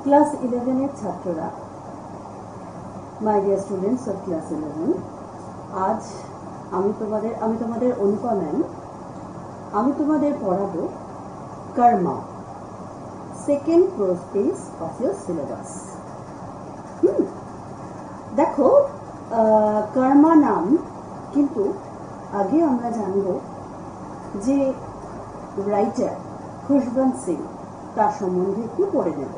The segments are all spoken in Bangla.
ক্লাস 11 এর ছাত্ররা, my dear students of class 11, আজ আমি তোমাদের অনুপা ম্যাম, আমি তোমাদের পড়াবো Karma, second page of your syllabus. দেখো, কর্মা নাম কিন্তু আগে আমরা জানবো যে রাইটার খুশবন্ত সিং, তার সম্বন্ধে একটু পড়ে নেব।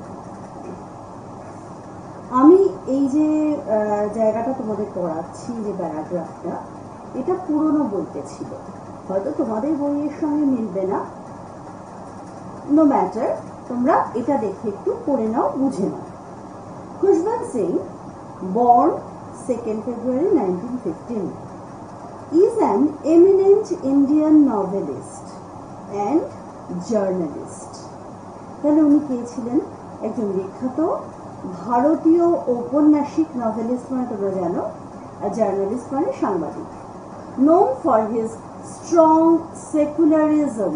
আমি এই যে জায়গাটা তোমাদের পড়াচ্ছি, যে প্যারাগ্রাফটা, এটা পুরনো বইতে ছিল, হয়তো তোমাদের বইয়ের সঙ্গে মিলবে না, নো ম্যাটার, তোমরা এটা দেখে একটু পড়ে নাও, বুঝে নাও। Khushwant Singh, born 2nd February 1915, is an eminent Indian novelist and journalist. তাহলে উনি কে ছিলেন? একজন বিখ্যাত ভারতীয় ঔপন্যাসিক, নভেলিস্ট মানে তোমরা জানো, আর জার্নালিস্ট মানে সাংবাদিক। known for his strong secularism,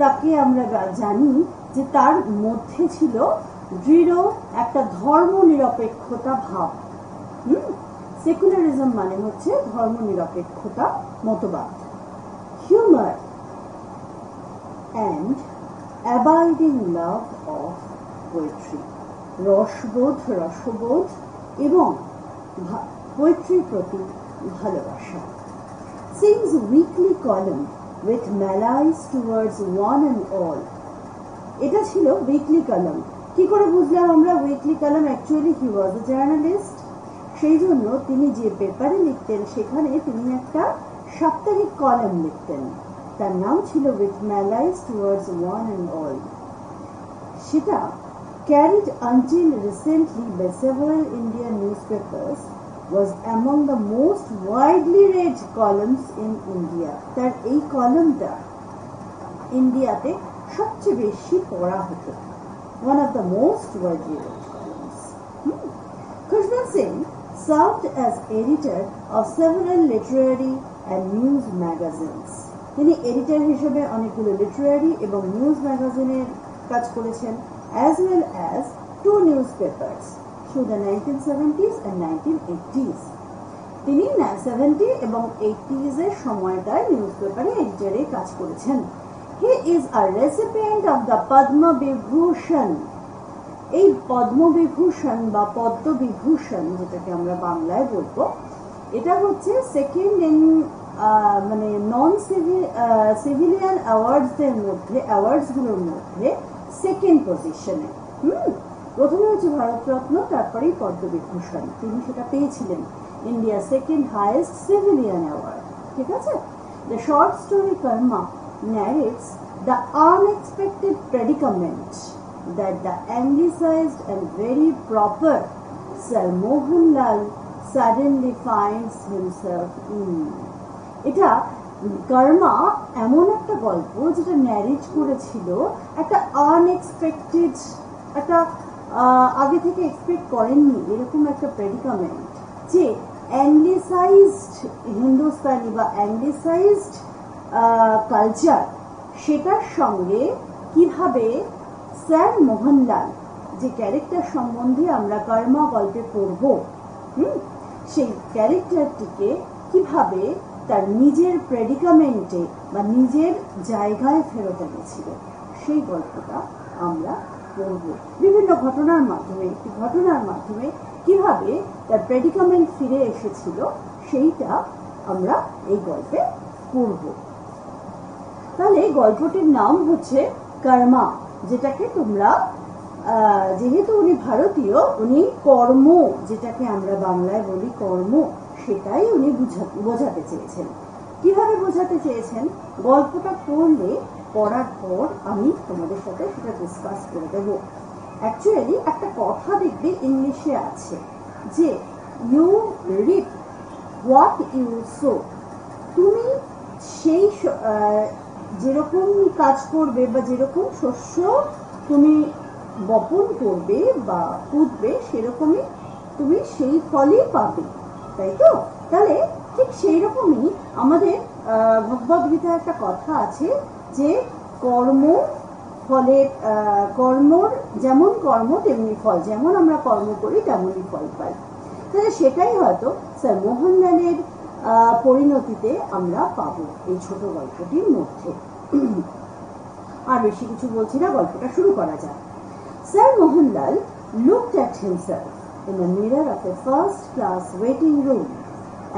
তাকে আমরা জানি যে তার মধ্যে ছিল দৃঢ় একটা ধর্ম নিরপেক্ষতা ভাব। সেকুলারিজম মানে হচ্ছে ধর্ম নিরপেক্ষতা মতবাদ। Humour and abiding love of poetry, রসবোধ এবং পোয়েট্রির প্রতি ভালোবাসা। Sings weekly column with malaise towards one and all, এটা ছিল উইকলি কলাম। কি করে বুঝলাম আমরা weekly column? Actually he was a journalist, সেই জন্য তিনি যে পেপারে লিখতেন সেখানে তিনি একটা সাপ্তাহিক কলাম লিখতেন, তার নাম ছিল with malaise towards one and all. সেটা carried until recently by several Indian newspapers, was among the most widely read columns in India. তার এই কলামটা ইন্ডিয়াতে সবচেয়ে বেশি পড়া হতো, one of the most widely read columns. Khushbant Singh served as editor of several literary and news magazines. তিনি এডিটর হিসেবে অনেকগুলো লিটারারি এবং নিউজ ম্যাগাজিনের কাজ করেছেন, as well as two newspapers through the 1970s and 1980s. তিনি 70 এবং 80s এর সময়টায় নিউজপেপারে এডিটরে কাজ করেছেন। He is a recipient of the Padma Vibhushan. এই পদ্মবিভূষণ বা পদ্মবিভূষণ, যেটাকে আমরা বাংলায় বলবো, এটা হচ্ছে সেকেন্ড ইন মানে নন সিভিলিয়ান অ্যাওয়ার্ডসদের মধ্যে, অ্যাওয়ার্ডসগুলোর মধ্যে সেকেন্ড পজিশনে। প্রথমে হচ্ছে ভারতরত্ন, তারপরেই পদ্মবিভূষণ, তিনি সেটা পেয়েছিলেন, India second highest civilian award. ঠিক আছে? The short story Karma narrates the unexpected predicament that the anglicized and very proper Sir Mohanlal suddenly finds himself in. এটা কর্মা এমন একটা গল্প যেটা ন্যারেট করেছিল একটা আনএক্সপেক্টেড, একটা আগে থেকে এক্সপেক্ট করেননি এরকম একটা প্রেডিকামেন্ট, যে অ্যাংলিসাইজড হিন্দুস্তানি বা অ্যাংলিসাইজড কালচার, সেটার সঙ্গে কিভাবে স্যার মোহনলাল, যে ক্যারেক্টার সম্বন্ধে আমরা কর্মা গল্পে পড়ব, সেই ক্যারেক্টারটিকে কিভাবে তার নিজের প্রেডিকামেন্টে বা নিজের জায়গায় ফেরত এনেছিল, সেই গল্পটা আমরা পড়ব। বিভিন্ন ঘটনার মাধ্যমে, একটি ঘটনার মাধ্যমে কিভাবে তার প্রেডিকামেন্ট ফিরে এসেছিল, সেইটা আমরা এই গল্পে পড়ব। তাহলে গল্পটির নাম হচ্ছে কর্মা, যেটাকে তোমরা, যেহেতু উনি ভারতীয়, উনি কর্ম, যেটাকে আমরা বাংলায় বলি কর্ম, সেটাই উনি বোঝাতে চেয়েছেন। কিভাবে বোঝাতে চেয়েছেন? গল্পটা পড়ার পর আমি তোমাদের সাথে সেটা ডিসকাস করে দেব। অ্যাকচুয়ালি একটা কথা দেখবে ইংলিশে আছে যে you reap what you sow, তুমি সেই যেরকম কাজ করবে বা যেরকম শস্য তুমি বপন করবে বা পুঁতবে, সেরকমই তুমি সেই ফলই পাবে, তাই তো? তাহলে ঠিক সেই রকমই আমাদের ভগবদ্গীতায় একটা কথা আছে যে কর্ম ফলের কর্মর যেমন কর্ম তেমনি ফল, যেমন আমরা কর্ম করি তেমনই ফল পাই। তাহলে সেটাই হয়তো স্যার মোহনলালের পরিণতিতে আমরা পাবো এই ছোট গল্পটির মধ্যে। আর বেশি কিছু বলছি না, গল্পটা শুরু করা যাক। Sir Mohanlal looked at himself in the mirror of a first-class waiting room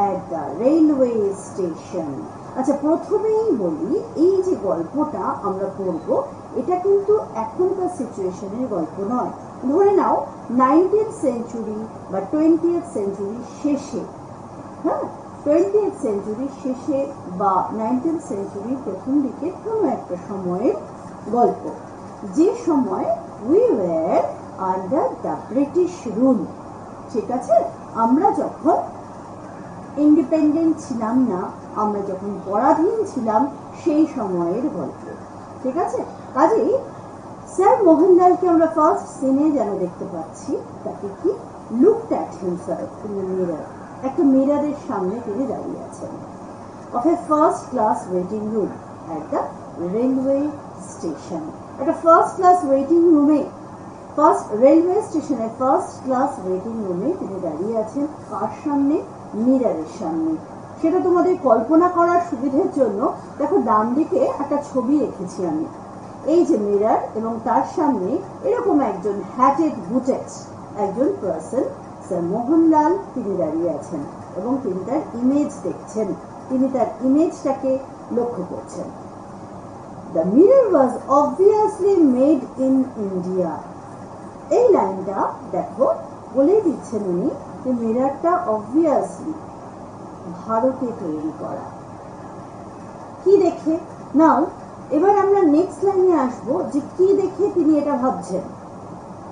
at the railway station. আচ্ছা, প্রথমেই বলি এই যে গল্পটা আমরা পড়ব এটা কিন্তু এখনকার সিচুয়েশনের গল্প নয়। ধরে নাও 19th সেঞ্চুরি বা 20th সেঞ্চুরি শেষে, হ্যাঁ 20th সেঞ্চুরি শেষে বা 19th সেঞ্চুরির প্রথম দিকে কোনো একটা সময়ের গল্প, যে সময় we were under the British rule। ঠিক আছে, আমরা যখন ইন্ডিপেন্ডেন্ট ছিলাম না, আমরা যখন পরাধীন ছিলাম সেই সময়ের গল্প। ঠিক আছে, কাজেই স্যার মোহনলালকে আমরা ফার্স্ট সিনে যেন দেখতে পাচ্ছি, তাকে কি looked at himself in the mirror, একটা মিররের সামনে তিনি দাঁড়িয়ে আছেন, of a first class waiting room at the railway station। একটা ফার্স্ট ক্লাস ওয়েটিং রুমে, ফার্স্ট রেলওয়ে স্টেশনে ফার্স্ট ক্লাস ওয়েটিং রুমে তিনি দাঁড়িয়ে আছেন। কার সামনে? মিররের সামনে। সেটা তোমাদের কল্পনা করার সুবিধার জন্য দেখো ডান দিকে একটা ছবি রেখেছি আমি। এই যে মিরর এবং তার সামনে এরকম একজন হ্যাটেড বুটেড একজন পার্সন, স্যার মোহনলাল, তিনি দাঁড়িয়ে আছেন এবং তিনি তার ইমেজ দেখছেন, তিনি তার ইমেজটাকে লক্ষ্য করছেন। The mirror was obviously made in India। এই লাইনটা দেখো বলে দিচ্ছেন উনি যে মিররটা অবভিয়াসলি ভারতে তৈরি করা। কি দেখে? নাও এবার আমরা নেক্সট লাইনে আসবো যে কি দেখে তিনি এটা ভাবছেন।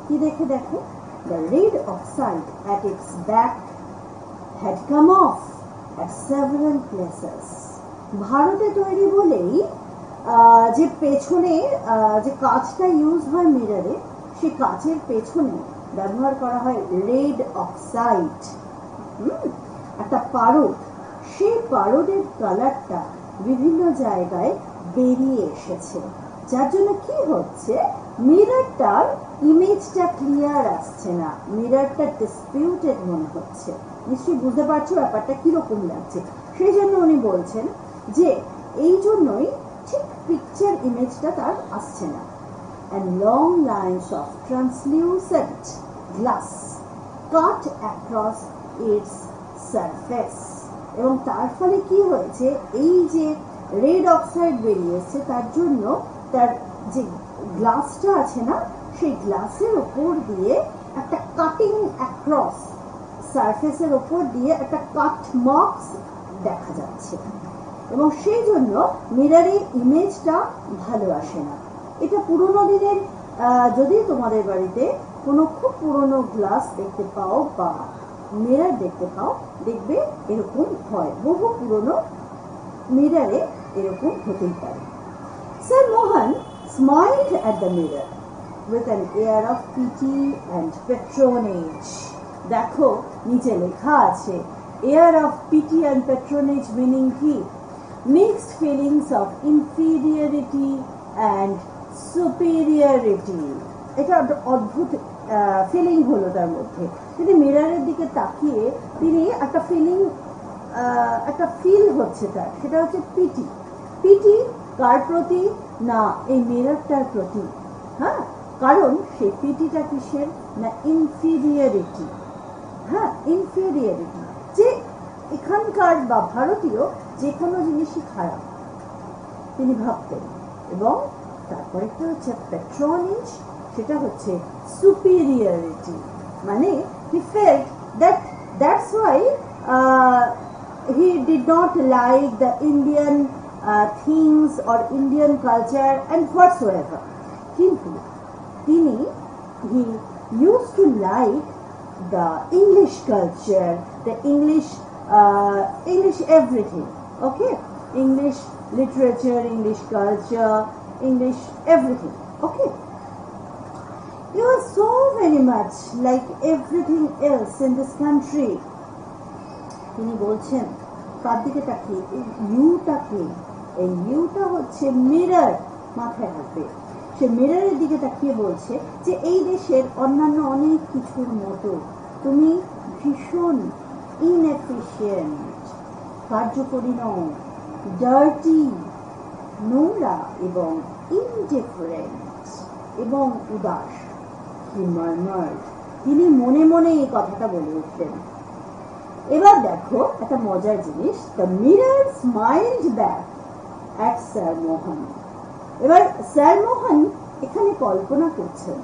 কি দেখে? দেখো, the red oxide at its back had come off at several places। ভারতে তৈরি বলেই যে পেছনে যে কাঁচটা ইউজ হয় মিররে, সেই কাঁচের পেছনে ব্যবহার করা হয় রেড অক্সাইড, একটা পারদ। সেই পারদের কালারটা বিভিন্ন জায়গায় বেরিয়ে এসেছে, যার জন্য কি হচ্ছে, মিররটার ইমেজটা ক্লিয়ার আসছে না, মিররটা ডিসপিউটেড মনে হচ্ছে। নিশ্চয়ই বুঝতে পারছো ব্যাপারটা কিরকম লাগছে। সেই জন্য উনি বলছেন যে এই জন্যই ঠিক পিকচার ইমেজটা তার আসছে না। And long lines of translucent glass cut across its surface। এবং তার ফলে কি হয়েছে, এই যে রেড অক্সাইড বেরিয়েছে তার জন্য তার যে গ্লাসটা আছে না, সেই গ্লাসের ওপর দিয়ে একটা কাটিং অ্যাক্রস সারফেসের ওপর দিয়ে একটা কাট মার্কস দেখা যাচ্ছে এবং সেই জন্য মিররে ইমেজটা ভালো আসে না। এটা পুরোনো দিনের, যদি তোমাদের বাড়িতে কোনো খুব পুরোনো গ্লাস দেখতে পাও বা মিরর দেখতে পাও, দেখবে এরকম হয়, বহু পুরোনো মিররে এরকম হতেই পারে। Sir Mohan smiled at the mirror with an air of pity and patronage। দেখো নিচে লেখা আছে air of pity and patronage meaning কি? Mixed feelings of inferiority and superiority। এটা অদ্ভুত ফিলিং হলো তার মধ্যে। তিনি মিররের দিকে তাকিয়ে তিনি একটা ফিলিং, একটা ফিল হচ্ছে তার, সেটা হচ্ছে পিটি। পিটি কার প্রতি? না এই মিররটার প্রতি। হ্যাঁ, কারণ সেই পিটিটা কিসের? না ইনফিরিয়রিটি। হ্যাঁ, ইনফিরিয়রিটি, যে এখানকার বা ভারতীয় যে কোনো জিনিসই খারাপ তিনি ভাবতেন। এবং তারপরে কি হচ্ছে প্যাট্রনেজ, সেটা হচ্ছে সুপিরিয়রিটি। মানে he felt that that's why he did not like the Indian things or Indian culture and whatsoever. কিন্তু তিনি he use to like the English culture, the English everything, okay? English literature, English culture, English everything, okay? You are so very much like everything else in this country। তিনি বলছেন তার দিকে তাকিয়ে, এই ইউটাকে, এই ইউটা হচ্ছে মিরর, মাথায় রাখবে। সে মিররের দিকে তাকিয়ে বলছে যে এই দেশের অন্যান্য অনেক কিছুর মতো তুমি ভীষণ ইনএফিশিয়েন্ট, কার্যকরী নও, ডার্টি, নোংরা এবং ইনডিফারেন্ট এবং উদাস। হি মারমার্ড, তিনি মনে মনে এই কথাটা বলে উঠলেন। এবার দেখো একটা মজার জিনিস, the mirror smiled back at sir Mohan. এবার স্যার মোহন এখানে কল্পনা করছেন,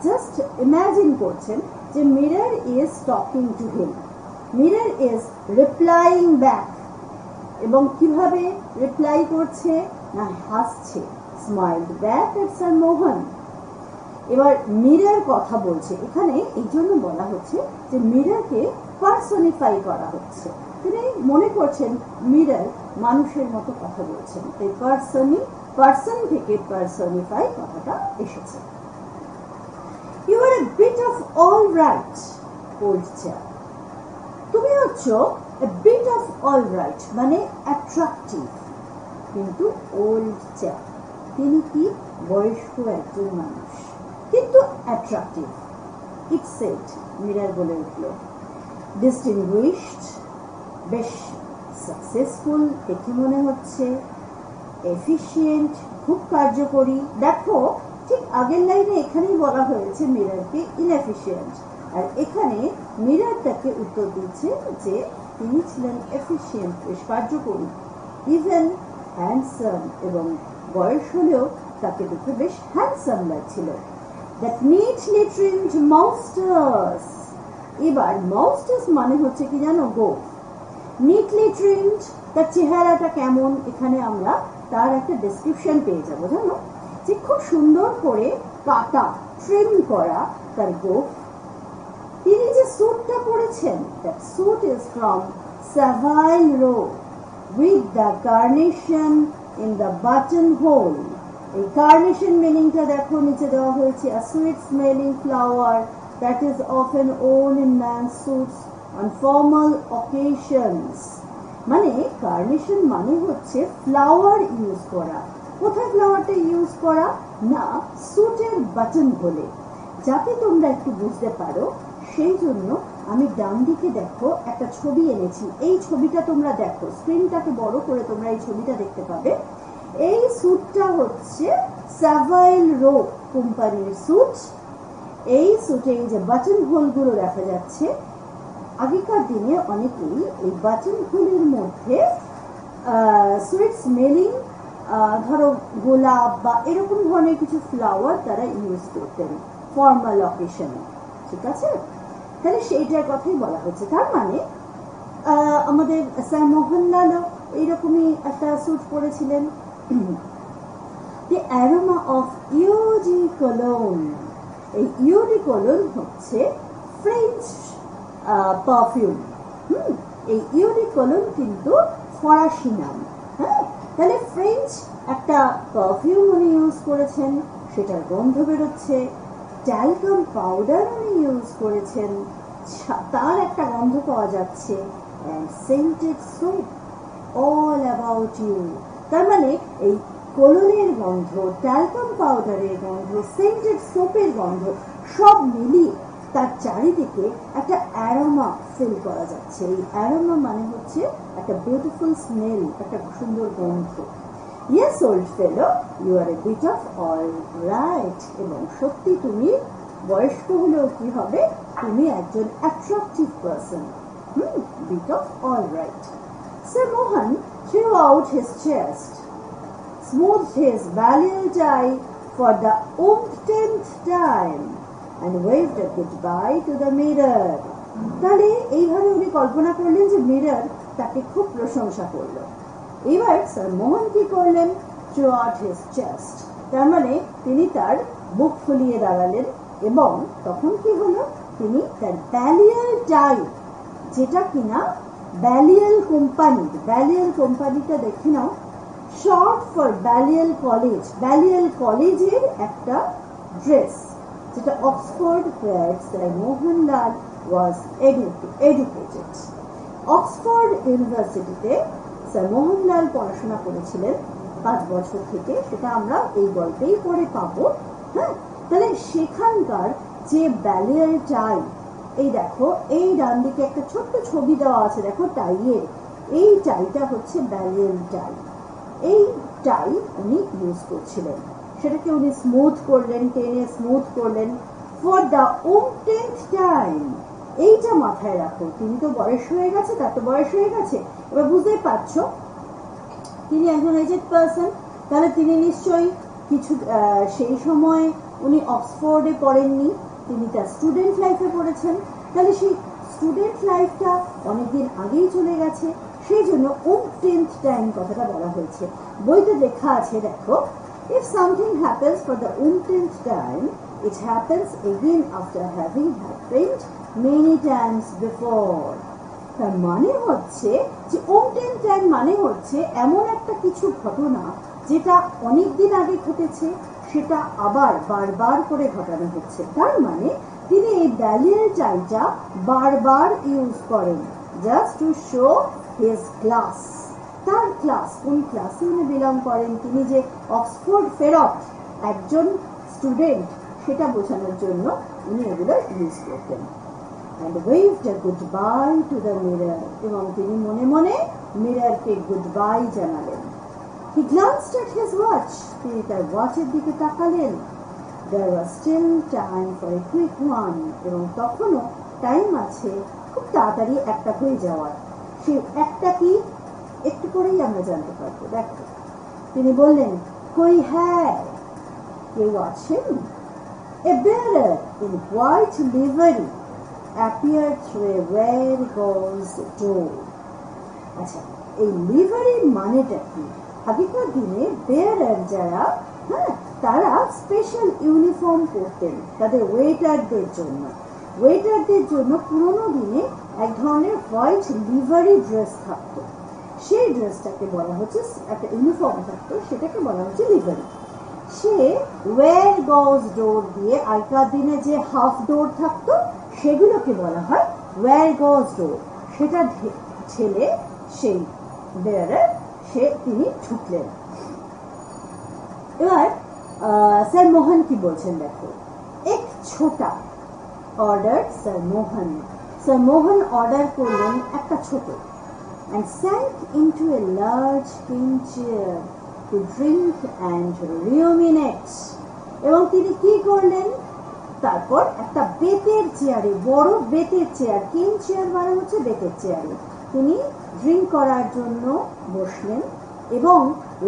জাস্ট ইমাজিন করছেন যে mirror is talking to him, mirror is replying back. এবং কিভাবে রিপ্লাই করছে না হাসছে, স্মাইলড ব্যাক অ্যাট স্যার মোহন। এবার মিরর কথা বলছে, এখানে এই জন্য বলা হচ্ছে যে মিররকে পার্সনিফাই করা হচ্ছে। তিনি মনে করছেন মিরর মানুষের মতো কথা বলছেন, এই পার্সন থেকে পার্সনিফাই কথাটা এসেছে। You are a bit of all right old chap, তুমি হচ্ছ a bit of all right মানে অ্যাট্রাকটিভ, কিন্তু ওল্ড চ্যাপ তিনি কি বয়স্ক একজন মানুষ কিন্তু অ্যাট্রাকটিভ। ইট সেড, মিরর বলে উঠল, ডিস্টিংগুইশড, বেশ সাকসেসফুল দেখে মনে হচ্ছে, এফিশিয়েন্ট, খুব কার্যকরী। দেখো ঠিক আগের লাইনে এখানেই বলা হয়েছে মিররকে ইনএফিশিয়েন্ট, আর এখানে মিরর তাকে উত্তর দিচ্ছে যে তিনি ছিলেন এফিশিয়েন্ট, বেশ কার্যকরী, ইভেন হ্যান্ডসাম, এবং বয়স হলেও তাকে দেখে বেশ হ্যান্ডসাম লাগছিল। দ্যাট নিটলি ট্রিমড মাউস্টার্স, এবার মাউস্টার্স মানে হচ্ছে কি জানো, গোঁফ। নিটলি ট্রিমড, তার চেহারাটা কেমন, এখানে আমরা তার একটা ডেসক্রিপশন পেয়ে যাবো, জানো যে খুব সুন্দর করে কাটা, ট্রিম করা তার গোঁফ। তিনি যে স্যুটটা পরেছেন, that suit is from Savile Row with the carnation in the buttonhole. এই কার্নেশন মিনিংটা দেখো নিচে দেওয়া হয়েছে, a sweet smelling flower that is often worn in men's suits on formal occasions. মানে কার্নেশন মানে হচ্ছে ফ্লাওয়ার ইউজ করা। কোথায় ফ্লাওয়ারটা ইউজ করা না, স্যুটের বাটন হোলে। যাতে তোমরা একটু বুঝতে পারো সেই জন্য আমি ডান দিকে দেখো একটা ছবি এনেছি, এই ছবিটা তোমরা দেখো, স্ক্রিনটাকে বড় করে তোমরা এই ছবিটা দেখতে পাবে। এই স্যুটটা হচ্ছে Savile Row কোম্পানির স্যুট। এই স্যুটে এই যে বাটন হোলগুলো দেখা যাচ্ছে, আগেকার দিনে অনেকেই এই বাটন হোলের মধ্যে সুইট স্মেলিং, ধরো গোলাপ বা এরকম ধরনের কিছু ফ্লাওয়ার তারা ইউজ করতেন ফর্মাল অকেশনে, ঠিক আছে? তাহলে সেইটার কথাই বলা হচ্ছে। তার মানে আমাদের স্যার মোহনলালও এইরকমই একটা sweet পরেছিলেন। The aroma of eau de cologne, এই eau de cologne হচ্ছে ফ্রেঞ্চ পারফিউম। এই eau de cologne কিন্তু ফরাসি নাম। হ্যাঁ, তাহলে ফ্রেঞ্চ একটা পারফিউম উনি ইউজ করেছেন, সেটার গন্ধ বেরোচ্ছে। ট্যালকাম পাউডার উনি ইউজ করেছেন, তার একটা গন্ধ পাওয়া যাচ্ছে। And scented soap, all about you, তার মানে এই কোলনের গন্ধ, ট্যালকাম পাউডারের গন্ধ, সেন্টেড সোপের গন্ধ সব মিলিয়ে তার চারিদিকে একটা অ্যারোমা ফিল করা যাচ্ছে। এই অ্যারোমা মানে হচ্ছে একটা বিউটিফুল স্মেল, একটা সুন্দর গন্ধ। Yes old fellow, you are a bit of all right, এবং সত্যি তুমি বয়স্ক হলেও কি হবে, তুমি একজন attractive person. Bit of all right. Sir Mohan threw out his chest, smoothed his balial tie for the umpteenth time, and waved a goodbye to the mirror. তাহলে এইভাবে উনি কল্পনা করলেন যে মিরর তাকে খুব প্রশংসা করলো। এবার স্যার মোহন কি করলেন, threw out his chest, তার মানে তিনি তার বুক ফুলিয়ে দাঁড়ালেন, এবং তখন কি হলো, তিনি তার ব্যালিয়াল টাই, যেটা কিনা ব্যালিয়াল কোম্পানি, ব্যালিয়াল কোম্পানিটা দেখে নাও, শর্ট ফর ব্যালিয়াল কলেজ, ব্যালিয়াল কলেজের একটা ড্রেস, যেটা Oxford where Sir Mohanlal was educated. Oxford ইউনিভার্সিটিতে স্যার মোহনলাল পড়াশোনা করেছিলেন 5 বছর থেকে, সেটা আমরা এই গল্পেই পড়ে পাবো। হ্যাঁ, তাহলে সেখানকার যে ব্যালিয়াল টাই, এই দেখো এই ডান দিকে একটা ছোট্ট ছবি দেওয়া আছে, দেখো টাইয়ের, এই টাইটা হচ্ছে ব্যালিয়াল টাই। এই টাই উনি ইউজ করছিলেন, সেটাকে উনি স্মুথ করলেন, টেনে স্মুথ করলেন ফর দ্য umpteenth টাইম। এইটা মাথায় রাখো, তিনি তো বয়স হয়ে গেছে, তার তো বয়স হয়ে গেছে, এবার বুঝতেই পারছো তিনি একজন এজেড পার্সন, তাহলে তিনি নিশ্চয়ই কিছু সেই সময় উনি অক্সফোর্ডে পড়েননি, তিনি তার স্টুডেন্ট লাইফে পড়েছেন, তাহলে সেই স্টুডেন্ট লাইফটা অনেকদিন আগেই চলে গেছে, সেই জন্য umpteenth টাইম কথাটা বলা হয়েছে। বইতে লেখা আছে দেখো, if something happens for the umpteenth time, it happens again after having happened many times before. তার মানে হচ্ছে যে umpteenth টাইম মানে হচ্ছে এমন একটা কিছু ঘটনা যেটা অনেকদিন আগে ঘটেছে, সেটা আবার বারবার করে ঘটানো হচ্ছে। তার মানে তিনি এই ব্যালিয়াল টাইটা বারবার ইউজ করেন just to show his class. তার ক্লাস, কোন ক্লাসে উনি বিলং করেন, তিনি যে অক্সফোর্ড ফেরত একজন স্টুডেন্ট, সেটা বোঝানোর জন্য উনি এগুলো ইউজ করতেন। and waved a goodbye to the mirror, এবং তিনি মনে মনে মিররকে গুডবাই জানালেন। he glanced at his watch, তিনি তার ওয়াচের দিকে তাকালেন। there was still time for a quick one, এবং তখনও টাইম আছে খুব তাড়াতাড়ি একটা হয়ে যাওয়ার। সেই একটা কি একটু পরেই আমরা জানতে পারবো। দেখো তিনি বললেন, কই হ্যাঁ, কেউ আছেন? a bearer in white livery appeared through a where-goes door. আচ্ছা, এই লিভারির মানেটা কি? আগেকার দিনে বেয়ারার যারা, হ্যাঁ, তারা স্পেশাল ইউনিফর্ম পরতেন তাদের ওয়েটারদের জন্য। ওয়েটারদের জন্য পুরোনো দিনে এক ধরনের হোয়াইট লিভারি ড্রেস থাকতো, সেই ড্রেসটাকে বলা হচ্ছে, একটা ইউনিফর্ম থাকতো, সেটাকে বলা হচ্ছে লিভারি। সে ওয়ার গজ ডোর দিয়ে, আগেকার দিনে যে হাফ ডোর থাকতো সেগুলোকে বলা হয় ওয়ার গজ ডোর, সেটা ছেলে সেই বেয়ারার তিনি ঢুকলেন। এবার স্যার মোহন কি বলছেন দেখো, এক ছোটা অর্ডার স্যার মোহন, স্যার মোহন অর্ডার করলেন একটা ছোট, and sank into a large king chair to drink and ruminate, এবং তিনি কি করলেন, তারপর একটা বেতের চেয়ারে, বড় বেতের চেয়ার, কিং চেয়ার মানে হচ্ছে বেতের চেয়ারে তিনি ড্রিঙ্ক করার জন্য বসলেন এবং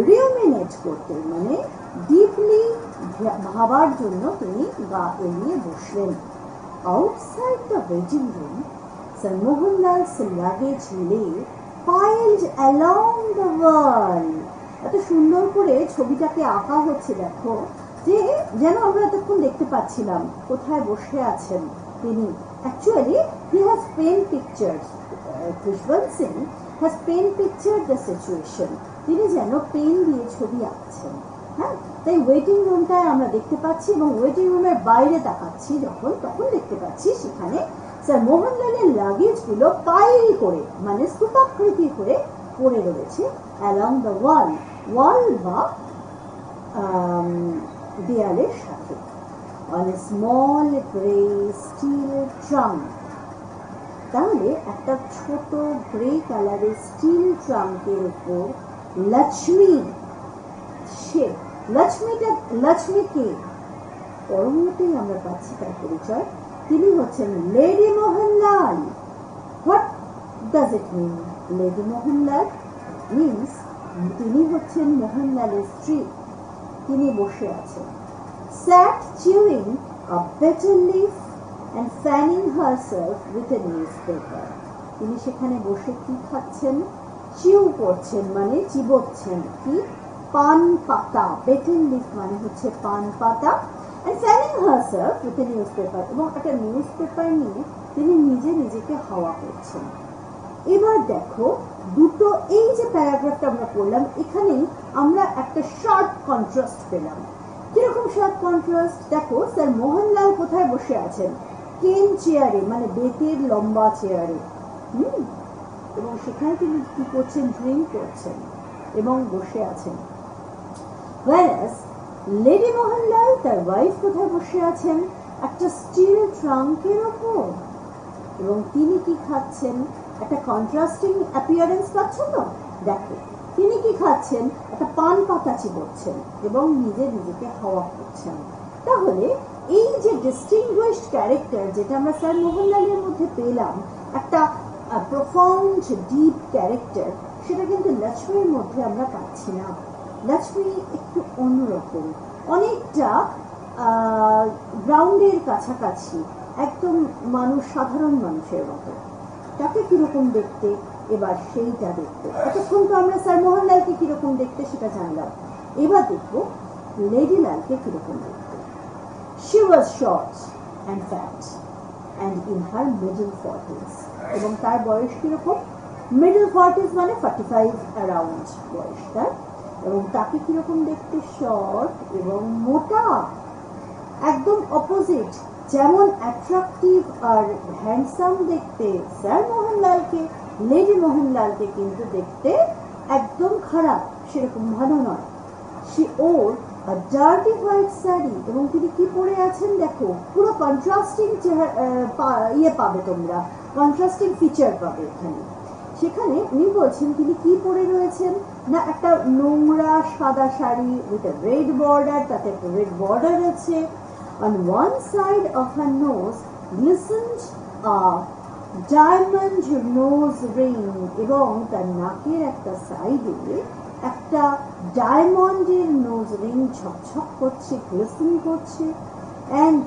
রিউমিনেট করতে মানে ডিপলি ভাবার জন্য তিনি গা এলিয়ে বসলেন। Outside the waiting room sir Mohanlal's luggage lay piled along the wall. এত সুন্দর করে ছবিটাকে আঁকা হচ্ছে দেখো, যে যেন আমরা এতক্ষণ দেখতে পাচ্ছিলাম কোথায় বসে আছেন তিনি। Actually he has paint pictures, Khushwant Singh has paint pictured the situation, তিনি যেন পেন দিয়ে ছবি আঁকছেন। হ্যাঁ, তাই ওয়েটিং রুমটায় আমরা দেখতে পাচ্ছি, এবং ওয়েটিং রুমের বাইরে তাকাচ্ছি যখন, তখন দেখতে পাচ্ছি সেখানে স্যার মোহনলালের লাগেজগুলো পাইল করে মানে স্তূপাকৃতি করে পড়ে রয়েছে অ্যালং দ্য ওয়াল, ওয়াল বা দেয়ালের সাথে। On a small grey steel trunk, তাহলে একটা ছোট গ্রে কালারের স্টিল ট্রাঙ্কের উপর লক্ষ্মী, সে লক্ষ্মীকে পরবর্তীতে আমরা পাচ্ছি তার পরিচয়, তিনি হচ্ছেন lady Mohanlal. What does it mean? Lady Mohanlal means তিনি হচ্ছেন মোহনলালের স্ত্রী, তিনি বসে আছেন। sat chewing a betel leaf and fanning herself with a newspaper, তিনি সেখানে বসে কি খাচ্ছেন? চিউ করছেন মানে চিবোচ্ছেন কি? পান পাতা, বেটেল লিফ মানে হচ্ছে পান পাতা, and fanning herself with a newspaper, এবং একটা নিউজপেপার নিয়ে তিনি নিজে নিজেকে হাওয়া করছেন। এবার দেখো দুটো, এই যে প্যারাগ্রাফটা আমরা পড়লাম এখানেই আমরা একটা শার্প কন্ট্রাস্ট পেলাম। কিরকম শার্প কন্ট্রাস্ট? দেখো স্যার মোহনলাল কোথায় বসে আছেন? কেন চেয়ারে মানে বেতের লম্বা চেয়ারে, এবং সেখানে তিনি কি করছেন? ড্রিঙ্ক করছেন এবং বসে আছেন। Whereas লেডি মোহনলাল তার ওয়াইফ কোথায় বসে আছেন? একটা স্টিল ট্রাঙ্কের ওপর, এবং তিনি কি খাচ্ছেন? একটা কন্ট্রাস্টিং অ্যাপিয়ারেন্স পাচ্ছ তো? দেখো তিনি কি খাচ্ছেন? একটা পান পাতা চিবোচ্ছেন এবং নিজেকে হাওয়া করছেন। তাহলে এই যে ডিস্টিংগুইশড ক্যারেক্টার যেটা আমরা স্যার মোহনলালের মধ্যে পেলাম, একটা প্রফাউন্ড ডিপ ক্যারেক্টার, সেটা কিন্তু লক্ষ্মীর মধ্যে আমরা পাচ্ছি না। লক্ষ্মী একটু অন্যরকম, অনেকটা গ্রাউন্ডের কাছাকাছি, একদম মানুষ, সাধারণ মানুষের মতো। তাকে কিরকম দেখতে, এবার সেইটা দেখতে। এতক্ষণ তো আমরা স্যার মোহনলালকে কিরকম দেখতে সেটা জানলাম, এবার দেখবো লেডি লালকে কিরকম দেখতে। She was short and fat and in her middle 40s, এবং তার বয়স কিরকম? মিডল 40s মানে 45 অ্যারাউন্ড বয়স তার। এবং তাকে কিরকম দেখতে? শর্ট এবং মোটা, একদম অপোজিট। যেমন অ্যাট্রাকটিভ আর হ্যান্ডসাম দেখতে স্যার মোহনলালকে, লেডি মোহনলালকে কিন্তু দেখতে একদম খারাপ, সেরকম ভালো নয়। She wore a dirty white sari, এবং তিনি কি পরে আছেন দেখো, পুরো কন্ট্রাস্টিং পাবে তোমরা, কন্ট্রাস্টিং ফিচার পাবে এখানে। সেখানে উনি বলছেন তিনি কি পরে রয়েছেন না, একটা নোংরা সাদা sari with a red border, তাতে একটা রেড বর্ডার আছে। On one side of her nose glistened a diamond nose ring, এবং তার নাকের একটা সাইডে একটা ডায়মন্ডের নোজ রিং ঝকঝক করছে, গ্লিসেন করছে। and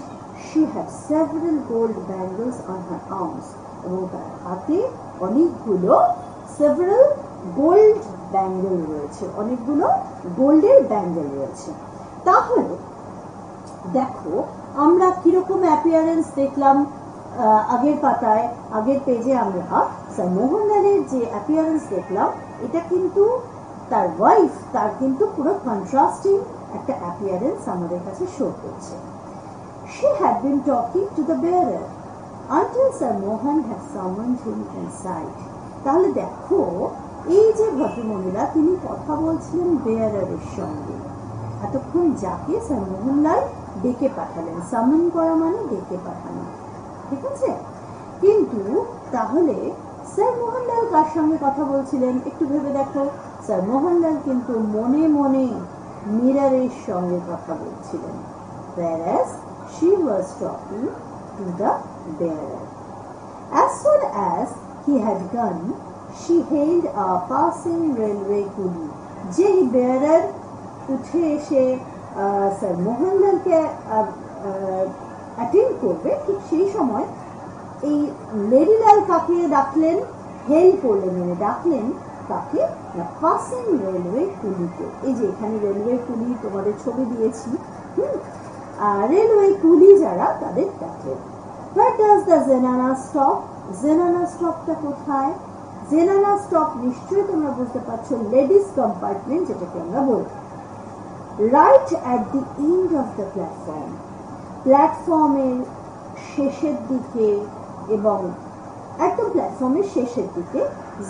she had several gold bangles on her arms, এবং তার হাতে অনেকগুলো several gold ব্যাঙ্গেল রয়েছে, অনেকগুলো গোল্ডের ব্যাঙ্গেল রয়েছে। তাহলে দেখো আমরা কিরকম অ্যাপিয়ারেন্স দেখলাম আগের পাতায়, আগের পেজে আমরা স্যার মোহনলালের যে অ্যাপিয়ারেন্স দেখলাম, এটা কিন্তু তার ওয়াইফ, তার কিন্তু পুরো কন্ট্রাস্টিং একটা অ্যাপিয়ারেন্স আমাদের কাছে শো করছে। She had been talking to the bearer until Sir Mohan had summoned him inside. তাহলে দেখো এই যে ভদ্রমহিলা, তিনি কথা বলছিলেন বেয়ারারের সঙ্গে এতক্ষণ, যাকে স্যার মোহনলাল ডেকে পাঠালেন। সামন করা মানে ডেকে পাঠানো, ঠিক আছে? কিন্তু তাহলে স্যার মোহনলাল কার সঙ্গে কথা বলছিলেন একটু ভেবে দেখো। স্যার মোহনলাল কিন্তু মনে মনে মিরারের সঙ্গে কথা বলছিলেন, whereas she was talking to the bearer. As soon as he had gone, she hailed a passing railway coolie. যেই bearer উঠে এসে স্যার মোহনলালকে অ্যাটেন্ড করবে, ঠিক সেই সময় এই লেডিলাল কাকে ডাকলেন? হেল করলেন, মানে ডাকলেন কাকে? না, পাসিং রেলওয়ে কুলিকে। এই যে এখানে রেলওয়ে কুলি তোমাদের ছবি দিয়েছি, রেলওয়ে কুলি যারা, তাদের ডাকলেন। Where does the Zenana stop? জেনানা স্টপটা কোথায়? জেনানা স্টপ নিশ্চয়ই তোমরা বুঝতে পারছো, লেডিস কম্পার্টমেন্ট যেটাকে আমরা বলি। Right at the end of the platform, প্ল্যাটফর্মের শেষের দিকে, এবং একদম প্ল্যাটফর্মের শেষের দিকে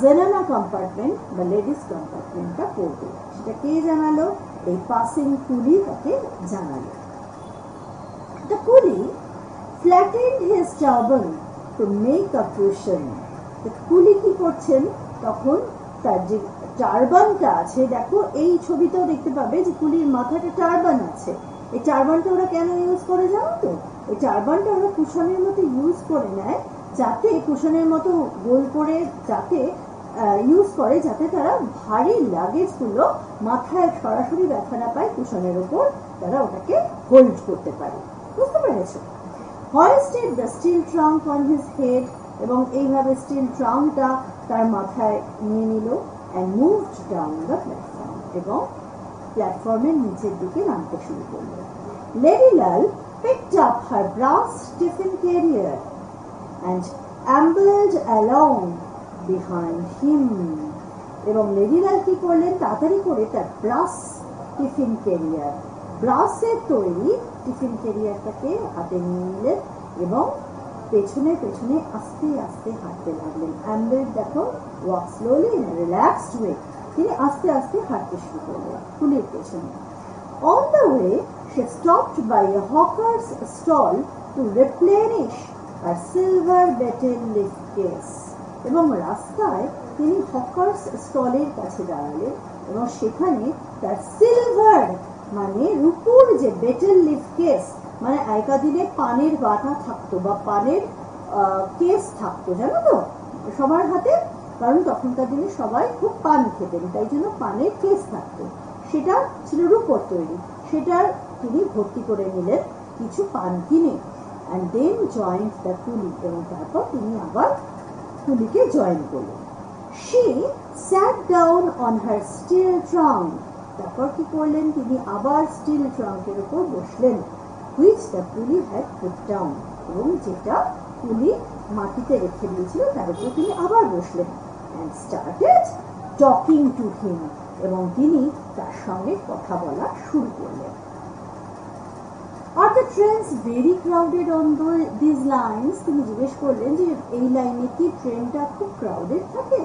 জেনানা কম্পার্টমেন্ট বা লেডিস কম্পার্টমেন্টটা পড়বে। সেটা কে জানালো? এই পাসিং কুলি তাকে জানালো। The coolie flattened his turban to make a cushion. কুলি কি করছেন তখন? তার যে টারবানটা আছে, দেখো এই ছবিটাও দেখতে পাবে যে কুলির মাথাটা টারবান আছে। এই টারবানটা ওরা কেন ইউজ করে জানো তো? এই টারবানটা ওরা কুশনের মতো ইউজ করে নেয়, যাতে কুশনের মতো গোল করে যাতে ইউজ করে, যাতে তারা ভারী লাগেজগুলো মাথায় সরাসরি ব্যথা না পায়, কুশনের উপর তারা ওটাকে হোল্ড করতে পারে। বুঝতে পেরেছো? hoisted the steel trunk on his head, এবং এইভাবে স্টিল ট্রাঙ্কটা তার মাথায় নিয়ে নিল, and moved down the platform, এবং প্ল্যাটফর্মের নিচের দিকে নামতে শুরু করল। Lady Lal picked up her brass tiffin carrier and ambled along behind him, এবং লেডি লাল কি করলেন? তাড়াতাড়ি করে তার ব্রাস টিফিন ক্যারিয়ার, ব্রাসের তৈরি টিফিন ক্যারিয়ারটাকে হাতে নিয়ে নিলেন, এবং পেছনে পেছনে আস্তে আস্তে হাঁটতে লাগলেন। অ্যাম্বেল দেখো, walk slowly in relaxed way, তিনি আস্তে আস্তে হাঁটতে শুরু করলেন কুলির পেছনে। On the way, she stopped by a hawker's stall to replenish her silver betel leaf case. এবং রাস্তায় তিনি হকার্স স্টলের কাছে দাঁড়ালেন এবং সেখানে তার সিলভার মানে রূপোর যে বেটেল লিফ কেস, মানে আগেকার দিনে পানের বাটা থাকতো বা পানের কেস থাকতো, জানো তো সবার হাতে, কারণ তখনকার দিনে সবাই খুব পান খেতেন, তাই জন্য পানের কেস থাকতো, সেটা ছিল রূপোর তৈরি, সেটার তিনি ভর্তি করে নিলেন কিছু পান কিনে। and then joined the কুলি, এবং তারপর তিনি আবার কুলিকে জয়েন করলেন। she sat down on her steel trunk, তারপর কি করলেন, তিনি আবার স্টিল ট্রাঙ্কের উপর বসলেন, which the কুলি had put down, এবং যেটা কুলি মাটিতে রেখে দিয়েছিল তার উপর তিনি আবার বসলেন। and started talking to him, এবং তিনি তার সঙ্গে কথা বলা শুরু করলেন। Are the trains very crowded on these lines? তিনি জিজ্ঞেস করলেন যে এই লাইনে কি ট্রেনটা খুব ক্রাউডেড থাকে?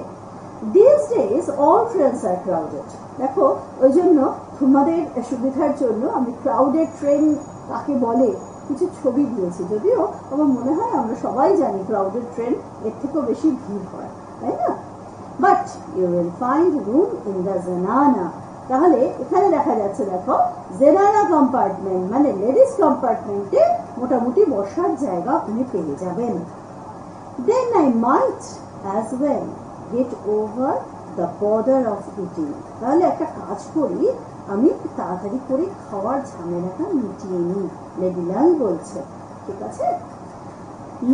These days all trains are crowded. দেখো, ওই জন্য তোমাদের সুবিধার জন্য আমি ক্রাউডেড ট্রেন কাকে বলে কিছু ছবি দিয়েছি, যদিও আমার মনে হয় আমরা সবাই জানি ক্রাউডেড ট্রেন এর থেকেও বেশি ভিড় হয়, তাই না? But you will find room in the zenana. তাহলে এখানে দেখা যাচ্ছে, দেখো জেনানা কম্পার্টমেন্ট মানে লেডিস কম্পার্টমেন্টে মোটামুটি বসার জায়গা আপনি পেয়ে যাবেন। Then I might as well get over the bother of eating. তাহলে একটা কাজ করি, আমি তাড়াতাড়ি করে খাওয়ার ঝামেলাটা মিটিয়ে নিই, লেডিলাল বলছে, ঠিক আছে?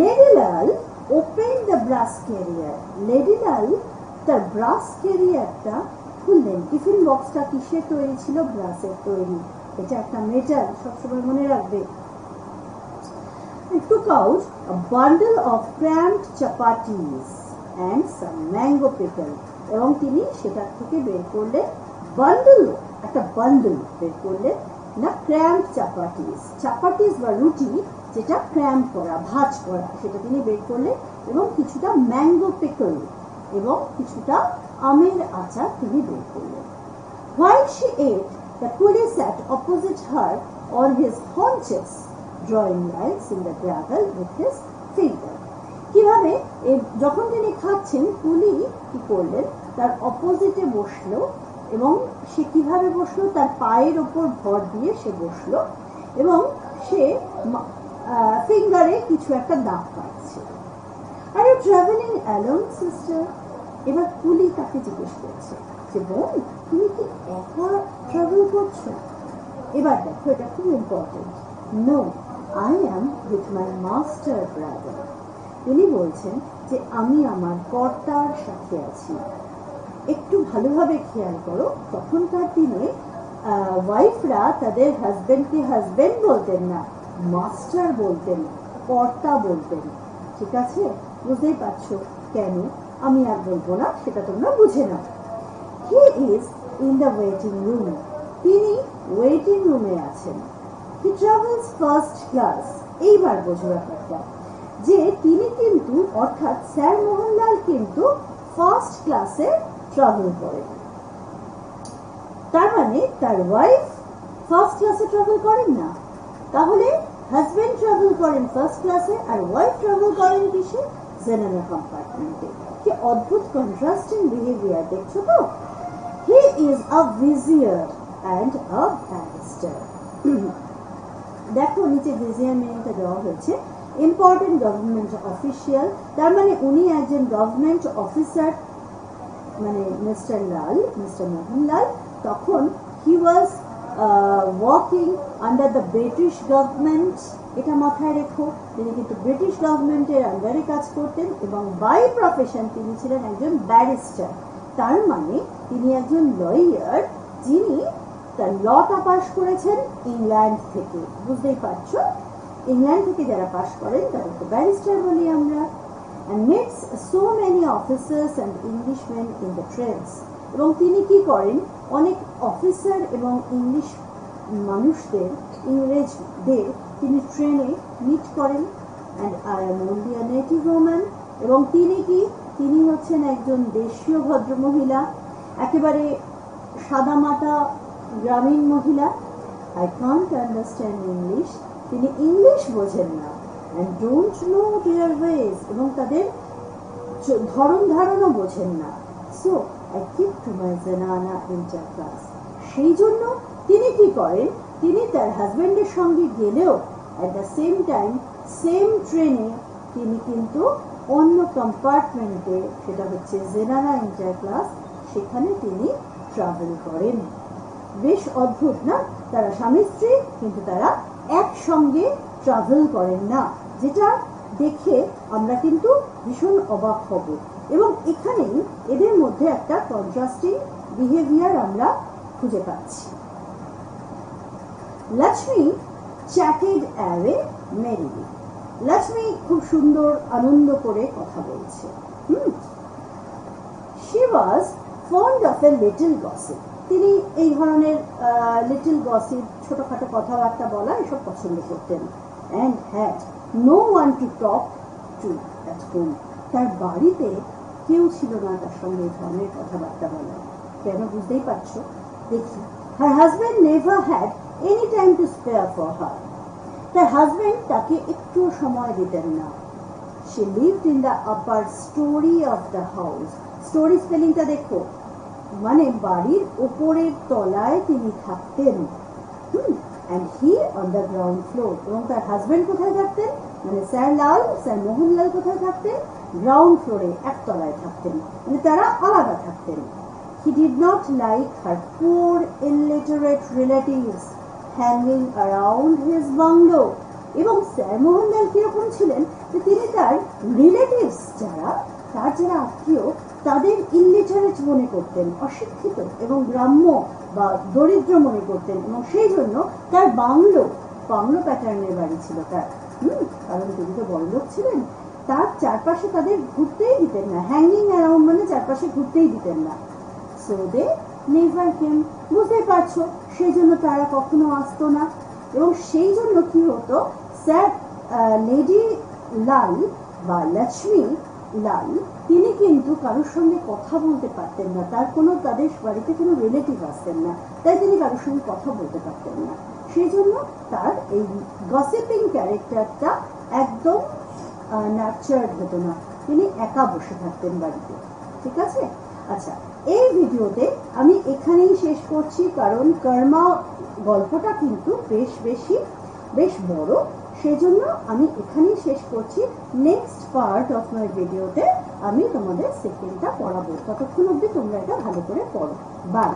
লেডিলাল ওপেন দ্য ব্রাস ক্যারিয়ার, লেডিলাল তার ব্রাস ক্যারিয়ারটা খুললেন। টিফিন বক্সটা কিসের তৈরি ছিল? ব্রাসের তৈরি, এটা একটা মেটাল, সবসময় মনে রাখবে। took out a bundle of cramped chapatis and some mango pickle, এবং তিনি সেটা থেকে বের করলেন বান্ডল, একটা বান্ডল বের করলেন না ক্র্যাম্প চাপাটিস, চাপাটিস বা রুটি যেটা ক্র্যাম্প করা, ভাঁজ করা, সেটা তিনি বের করলেন, এবং কিছুটা ম্যাঙ্গো পিকল এবং কিছুটা আমের আচার তিনি বের করলেন। While she ate, the coolie sat opposite her on his haunches, drawing lines in the gravel with his finger. কিভাবে যখন তিনি খাচ্ছেন, কুলি কি করলেন, তার অপোজিটে বসলো, এবং সে কিভাবে বসলো, তার পায়ের ওপর ভর দিয়ে সে বসলো, এবং সে ফিঙ্গারে কিছু একটা দাগ কাটছে। Are you traveling alone, sister? এবার কুলি তাকে জিজ্ঞেস করছে যে বোন, তুমি কি একা ট্রাভেল করছো? এবার দেখো, এটা খুব important. No, I am with my master brother. তিনি বলছেন যে আমি আমার কর্তার সাথে আছি। একটু ভালোভাবে খেয়াল করো, তখনকার দিনে ওয়াইফরা তাদের হাজবেন্ডকে হাজবেন্ড বলতেন না, মাস্টার বলতেন, কর্তা বলতেন, ঠিক আছে? বুঝতেই পারছো কেন, আমি আর বলবো না, সেটা তোমরা বুঝে নাও। He is in the waiting room, তিনি ওয়েটিং রুমে আছেন। হি ট্রাভেলস ফার্স্ট ক্লাস, এইবার বোঝো ব্যাপারটা, যে তিনি কিন্তু, অর্থাৎ স্যার মোহনলাল কিন্তু ফার্স্ট ক্লাসে ট্রাভেল করেন। তার মানে তার ওয়াইফ ফার্স্ট ক্লাসে ট্রাভেল করেন না, তাহলে হাজবেন্ড ট্রাভেল করেন ফার্স্ট ক্লাসে আর ওয়াইফ ট্রাভেল করেন কিসে? জেনারেল কম্পার্টমেন্টে। কি অদ্ভুত কন্ট্রাস্টিং বিহেভিয়ার, দেখছো তো? He is a vizier and a barrister. দেখো নিচে ভিজিয়ার মিনিংটা দেওয়া হয়েছে, ইম্পর্টেন্ট গভর্নমেন্ট অফিসিয়াল, তার মানে উনি একজন গভর্নমেন্ট অফিসার, মানে মিস্টার লাল, মিস্টার মোহনলাল তখন he was working under the British government, এটা মাথায় রেখো, তিনি কিন্তু ব্রিটিশ গভর্নমেন্টের আন্ডারে কাজ করতেন, এবং বাই প্রফেশন তিনি ছিলেন একজন ব্যারিস্টার, তার মানে তিনি একজন লয়ার, যিনি তার লটা পাস করেছেন ইংল্যান্ড থেকে। বুঝতেই পারছো, ইংল্যান্ড থেকে যারা পাস করেন তাদেরকে ব্যারিস্টার বলি আমরা। and meets so many officers and Englishmen in the trains, এবং তিনি কি করেন, অনেক অফিসার এবং ইংলিশ মানুষদের, ইংরেজদের তিনি ট্রেনে মিট করেন। and I am only a native woman, এবং তিনি কি, তিনি হচ্ছেন একজন দেশীয় ভদ্রমহিলা, একেবারে সাদামাটা গ্রামীণ মহিলা। I can't understand English, তিনি ইংলিশ বোঝেন না, and don't know their ways, এবং তাদের ধরন ধারণা বোঝেন না। So I keep to my Zenana inter class. সেই জন্য তিনি কি করেন, তিনি তার হাজবেন্ডের সঙ্গে গেলেও at the same time same ট্রেনে তিনি কিন্তু অন্য কম্পার্টমেন্টে, সেটা হচ্ছে জেনানা ইন্টার ক্লাস, সেখানে তিনি ট্রাভেল করেন। বেশ অদ্ভুত না, তারা স্বামী স্ত্রী কিন্তু তারা একসঙ্গে ট্রাভেল করেন না, যেটা দেখে আমরা কিন্তু ভীষণ অবাক হব। এবং এখানেই এদের মধ্যে একটা কন্ট্রাস্টিং বিহেভিয়ার আমরা খুঁজে পাচ্ছি। Lakshmi chatted away merrily. Lakshmi খুব সুন্দর আনন্দ করে কথা বলছে। She was fond of a little gossip. তিনি এই ধরনের লিটল গসিপ, ছোটখাটো কথাবার্তা বলা, এসব পছন্দ করতেন। And had no one to talk to at home. তার বাড়িতে কেউ ছিল না তার সঙ্গে এই ধরনের কথাবার্তা বলা। কেন বুঝতেই পারছো? দেখি, her husband never had any time to spare for her. তার হাজবেন্ড তাকে একটু সময় দিতেন না। She lived in the upper story of the house. Story স্পেলিংটা দেখো, মানে বাড়ির উপরের তলায় তিনি থাকতেন। And he on the ground floor. এবং তার হাজবেন্ড কোথায় থাকতেন, মানে স্যার মোহনলাল কোথায় থাকতেন? গ্রাউন্ড ফ্লোরে, একতলায় থাকতেন, মানে তারা আলাদা থাকতেন। He did not like her poor illiterate relatives hanging around his bungalow. এবং স্যার মোহনলাল কিরকম ছিলেন, যে তিনি তার রিলেটিভস যারা আত্মীয়, তাদের ইলিটারেট মনে করতেন, অশিক্ষিত এবং গ্রাম্য বা দরিদ্র মনে করতেন, এবং সেই জন্য তার বাংলো প্যাটার্নের বাড়ি ছিল তার। কারণ তিনি তো বড়লোক ছিলেন, তার চারপাশে তাদের ঘুরতেই দিতেন না। হ্যাঙ্গিং অ্যারাউন্ড মানে চারপাশে ঘুরতেই দিতেন না। So they never came. বুঝতে পারছো, সেই জন্য তারা কখনো আসতো না। এবং সেই জন্য কি হতো, স্যার লেডি লাল বা লক্ষ্মী লাল, তিনি কিন্তু কারোর সঙ্গে কথা বলতে পারতেন না। তাদের বাড়িতে কোনো রিলেটিভ আসতেন না, তাই তিনি কারোর সঙ্গে কথা বলতে পারতেন না। সেই জন্য তার এই গসিপিং ক্যারেক্টারটা একদম নার্চার্ড হতো না, তিনি একা বসে থাকতেন বাড়িতে। ঠিক আছে? আচ্ছা, এই ভিডিওতে আমি এখানেই শেষ করছি, কারণ কর্মা গল্পটা কিন্তু বেশ বড়, সেজন্য আমি এখানেই শেষ করছি। নেক্সট পার্ট অফ মাই ভিডিওতে আমি তোমাদের সেকেন্ডটা পড়াবো, ততক্ষণ অবধি তোমরা এটা ভালো করে পড়ো। বাই।